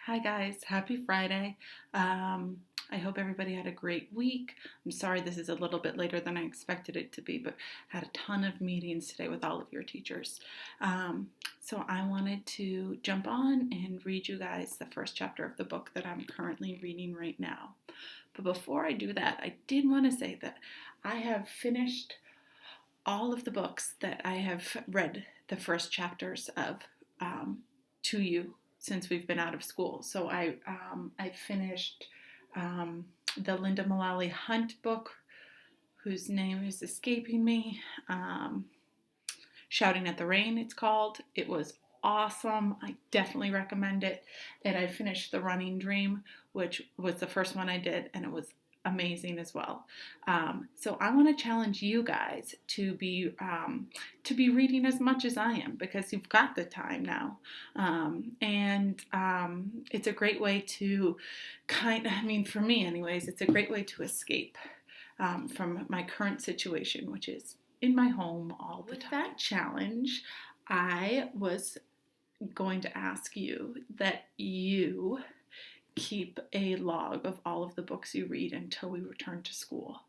Hi guys, happy Friday. I hope everybody had a great week. I'm sorry this is a little bit later than I expected it to be, but had a ton of meetings today with all of your teachers. So I wanted to jump on and read you guys the first chapter of the book that I'm currently reading right now. But before I do that, I did want to say that I have finished all of the books that I have read the first chapters of to you since we've been out of school. So I finished the Linda Mullally Hunt book, whose name is escaping me. Shouting at the Rain, it's called. It was awesome. I definitely recommend it. And I finished The Running Dream, which was the first one I did, and it was amazing as well. So I want to challenge you guys to be reading as much as I am, because you've got the time now, and it's a great way to for me anyways, it's a great way to escape from my current situation, which is in my home all the time. With that challenge, I was going to ask you that you keep a log of all of the books you read until we return to school.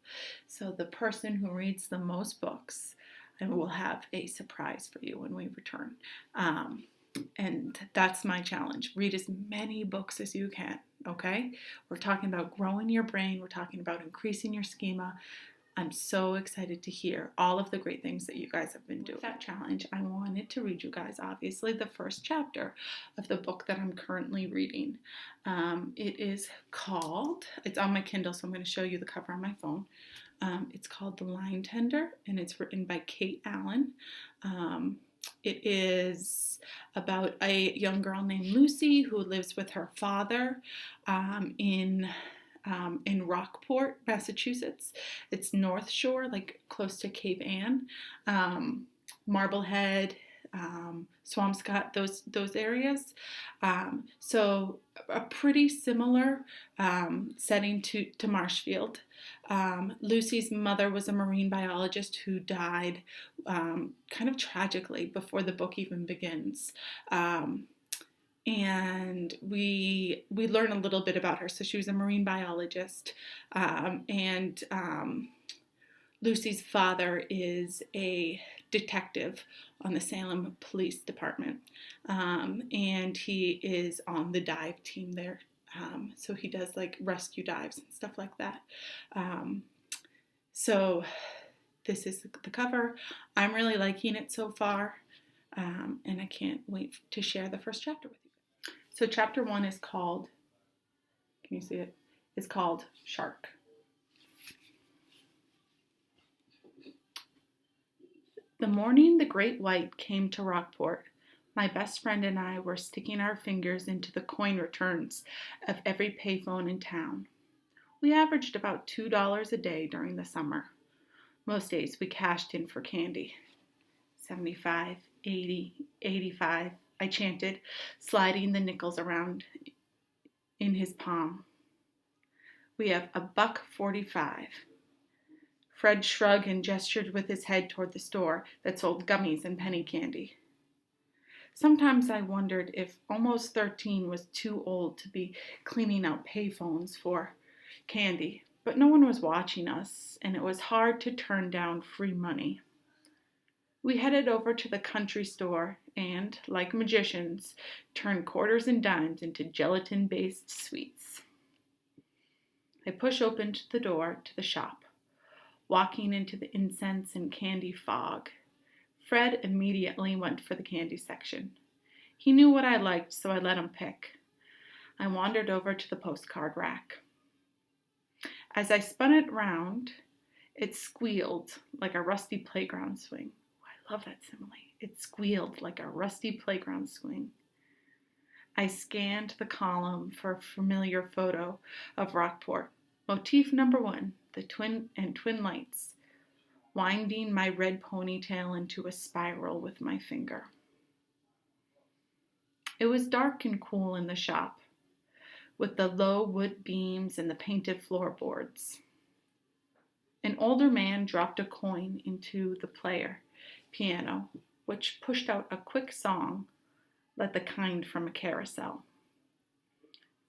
So the person who reads the most books, and we'll have a surprise for you when we return. And that's my challenge. Read as many books as you can, okay? We're talking about growing your brain. We're talking about increasing your schema. I'm so excited to hear all of the great things that you guys have been doing. With that challenge, I wanted to read you guys, obviously, the first chapter of the book that I'm currently reading. It's on my Kindle, so I'm going to show you the cover on my phone. It's called The Line Tender, and it's written by Kate Allen. It is about a young girl named Lucy who lives with her father in Rockport, Massachusetts. It's North Shore, like close to Cape Ann, Marblehead, Swampscott, those areas. So a pretty similar setting to Marshfield. Lucy's mother was a marine biologist who died kind of tragically before the book even begins. And we learn a little bit about her. So she was a marine biologist, and Lucy's father is a detective on the Salem Police Department, and he is on the dive team there. So he does like rescue dives and stuff like that. So this is the cover. I'm really liking it so far, and I can't wait to share the first chapter with you. So chapter 1 is called, can you see it? It's called Shark. The morning the great white came to Rockport, my best friend and I were sticking our fingers into the coin returns of every payphone in town. We averaged about $2 a day during the summer. Most days we cashed in for candy. 75, 80, 85. I chanted, sliding the nickels around in his palm. We have $1.45. Fred shrugged and gestured with his head toward the store that sold gummies and penny candy. Sometimes I wondered if almost 13 was too old to be cleaning out payphones for candy, but no one was watching us, and it was hard to turn down free money. We headed over to the country store and, like magicians, turned quarters and dimes into gelatin-based sweets. I pushed open the door to the shop, walking into the incense and candy fog. Fred immediately went for the candy section. He knew what I liked, so I let him pick. I wandered over to the postcard rack. As I spun it round, it squealed like a rusty playground swing. I love that simile. It squealed like a rusty playground swing. I scanned the column for a familiar photo of Rockport. Motif number 1, the twin lights, winding my red ponytail into a spiral with my finger. It was dark and cool in the shop, with the low wood beams and the painted floorboards. An older man dropped a coin into the piano, which pushed out a quick song, like the kind from a carousel.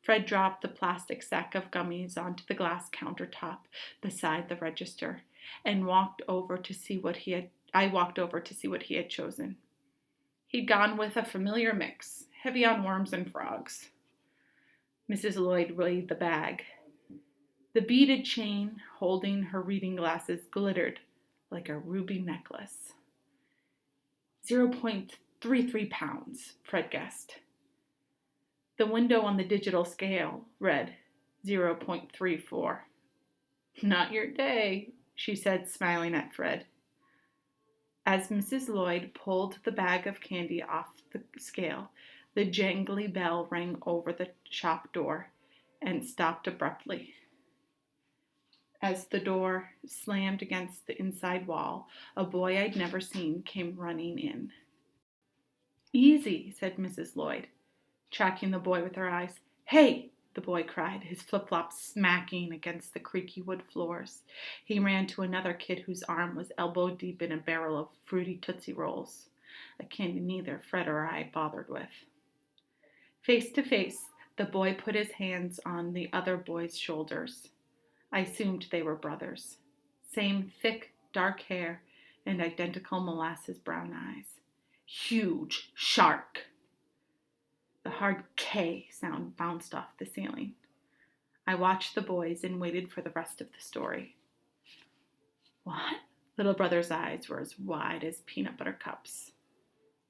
Fred dropped the plastic sack of gummies onto the glass countertop beside the register and I walked over to see what he had chosen. He'd gone with a familiar mix, heavy on worms and frogs. Mrs. Lloyd weighed the bag. The beaded chain holding her reading glasses glittered like a ruby necklace. 0.33 pounds, Fred guessed. The window on the digital scale read 0.34. Not your day, she said, smiling at Fred. As Mrs. Lloyd pulled the bag of candy off the scale, the jangly bell rang over the shop door and stopped abruptly. As the door slammed against the inside wall, a boy I'd never seen came running in. Easy, said Mrs. Lloyd, tracking the boy with her eyes. Hey, the boy cried, his flip-flops smacking against the creaky wood floors. He ran to another kid whose arm was elbow deep in a barrel of fruity Tootsie Rolls, a candy neither Fred or I bothered with. Face to face, the boy put his hands on the other boy's shoulders. I assumed they were brothers. Same thick, dark hair and identical molasses brown eyes. Huge shark! The hard K sound bounced off the ceiling. I watched the boys and waited for the rest of the story. What? Little brother's eyes were as wide as peanut butter cups.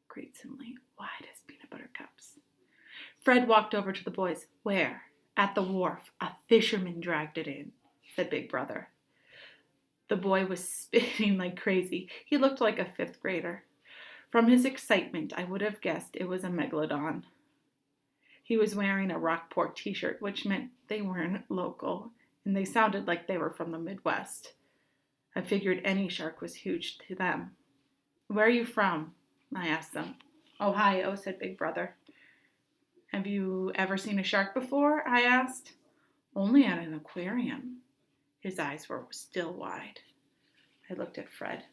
Greasily wide as peanut butter cups. Fred walked over to the boys. Where? At the wharf. A fisherman dragged it in, said Big Brother. The boy was spitting like crazy. He looked like a 5th grader. From his excitement, I would have guessed it was a megalodon. He was wearing a Rockport t-shirt, which meant they weren't local, and they sounded like they were from the Midwest. I figured any shark was huge to them. Where are you from? I asked them. Ohio, said Big Brother. Have you ever seen a shark before? I asked. Only at an aquarium. His eyes were still wide. I looked at Fred.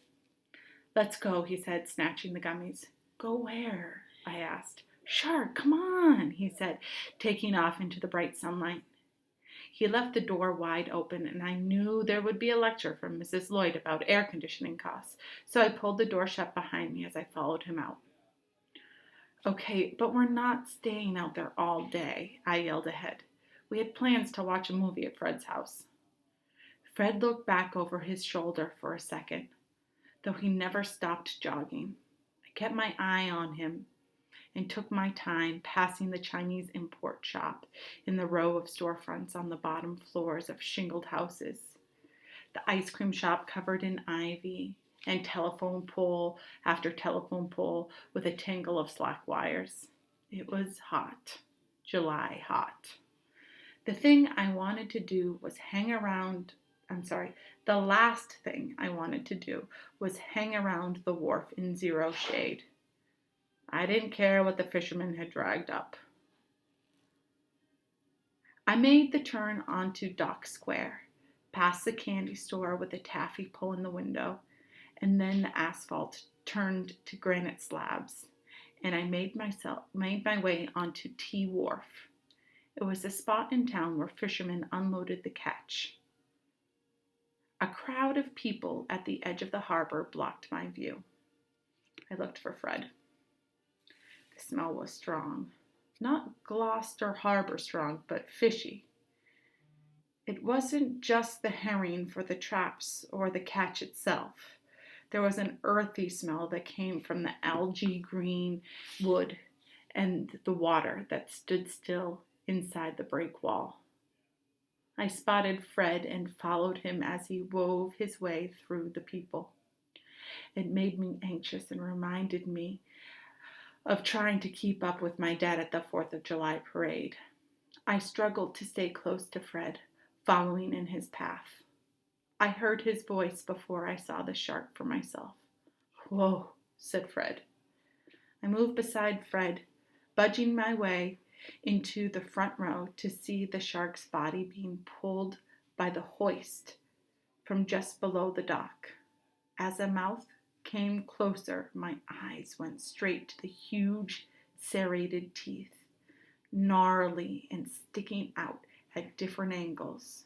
Let's go, he said, snatching the gummies. Go where? I asked. Shark, come on, he said, taking off into the bright sunlight. He left the door wide open, and I knew there would be a lecture from Mrs. Lloyd about air conditioning costs, so I pulled the door shut behind me as I followed him out. Okay, but we're not staying out there all day, I yelled ahead. We had plans to watch a movie at Fred's house. Fred looked back over his shoulder for a second, though he never stopped jogging. I kept my eye on him and took my time passing the Chinese import shop in the row of storefronts on the bottom floors of shingled houses, the ice cream shop covered in ivy, and telephone pole after telephone pole with a tangle of slack wires. It was hot, July hot. The last thing I wanted to do was hang around the wharf in zero shade. I didn't care what the fisherman had dragged up. I made the turn onto Dock Square, past the candy store with a taffy pull in the window, and then the asphalt turned to granite slabs, and I made my way onto T Wharf. It was a spot in town where fishermen unloaded the catch. A crowd of people at the edge of the harbor blocked my view. I looked for Fred. The smell was strong. Not Gloucester Harbor strong, but fishy. It wasn't just the herring for the traps or the catch itself. There was an earthy smell that came from the algae green wood and the water that stood still inside the break wall. I spotted Fred and followed him as he wove his way through the people. It made me anxious and reminded me of trying to keep up with my dad at the 4th of July parade. I struggled to stay close to Fred, following in his path. I heard his voice before I saw the shark for myself. Whoa, said Fred. I moved beside Fred, budging my way into the front row to see the shark's body being pulled by the hoist from just below the dock. As a mouth came closer, my eyes went straight to the huge serrated teeth. gnarly and sticking out at different angles.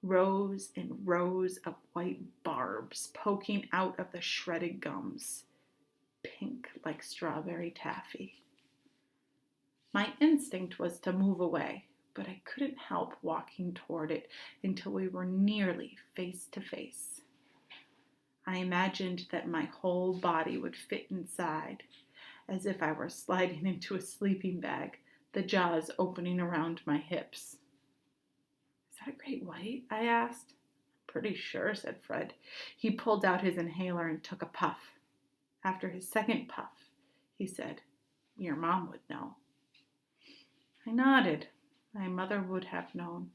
Rows and rows of white barbs poking out of the shredded gums, pink like strawberry taffy. My instinct was to move away, but I couldn't help walking toward it until we were nearly face to face. I imagined that my whole body would fit inside, as if I were sliding into a sleeping bag, the jaws opening around my hips. Is that a great white? I asked. Pretty sure, said Fred. He pulled out his inhaler and took a puff. After his second puff, he said, your mom would know. I nodded. My mother would have known.